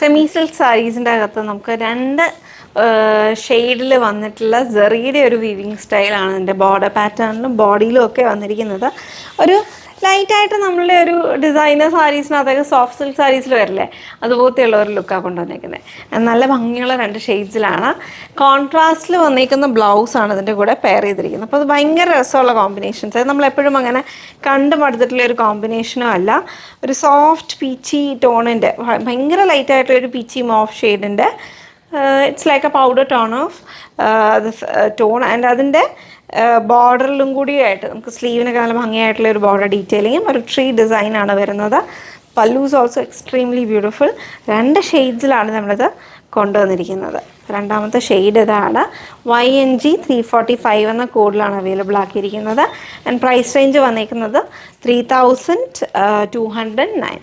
Semi silk സാരീസിൻ്റെ അകത്ത് നമുക്ക് 2 ഷെയ്ഡിൽ വന്നിട്ടുള്ള സെറിയുടെ ഒരു വീവിങ് സ്റ്റൈലാണ് ഇതിൻ്റെ ബോർഡർ പാറ്റേണിലും ബോഡിയിലും ഒക്കെ വന്നിരിക്കുന്നത്. ഒരു ലൈറ്റായിട്ട് നമ്മളുടെ ഒരു ഡിസൈനർ സാരീസിനകത്തൊക്കെ സോഫ്റ്റ് സിൽക്ക് സാരീസിൽ വരില്ലേ, അതുപോലത്തെയുള്ള ഒരു ലുക്കാണ് കൊണ്ടുവന്നിരിക്കുന്നത്. നല്ല ഭംഗിയുള്ള 2 ഷെയ്ഡ്സിലാണ്. കോൺട്രാസ്റ്റിൽ വന്നിരിക്കുന്ന ബ്ലൗസാണ് ഇതിൻ്റെ കൂടെ പെയർ ചെയ്തിരിക്കുന്നത്. അപ്പോൾ അത് ഭയങ്കര രസമുള്ള കോമ്പിനേഷൻസ്. അത് നമ്മളെപ്പോഴും അങ്ങനെ കണ്ടു മടുത്തിട്ടുള്ള ഒരു കോമ്പിനേഷനും അല്ല. ഒരു സോഫ്റ്റ് പീച്ചി ടോണിൻ്റെ ഭയങ്കര ലൈറ്റായിട്ടൊരു പീച്ചി മോഫ് ഷെയ്ഡിൻ്റെ it's like a powder tone of tone. And അതിൻ്റെ ബോർഡറിലും കൂടിയായിട്ട് നമുക്ക് സ്ലീവിനൊക്കെ നല്ല ഭംഗിയായിട്ടുള്ള ഒരു ബോർഡർ ഡീറ്റെയിലിങ്ങും ഒരു ട്രീ ഡിസൈനാണ് വരുന്നത്. പല്ലൂസ് ഓൾസോ എക്സ്ട്രീംലി ബ്യൂട്ടിഫുൾ. 2 ഷെയ്ഡ്സിലാണ് നമ്മളിത് കൊണ്ടുവന്നിരിക്കുന്നത്. രണ്ടാമത്തെ ഷെയ്ഡ് ഇതാണ്. YNG 345 എന്ന കോഡിലാണ് അവൈലബിൾ ആക്കിയിരിക്കുന്നത്. ആൻഡ് പ്രൈസ് റേഞ്ച് വന്നിരിക്കുന്നത് 3209.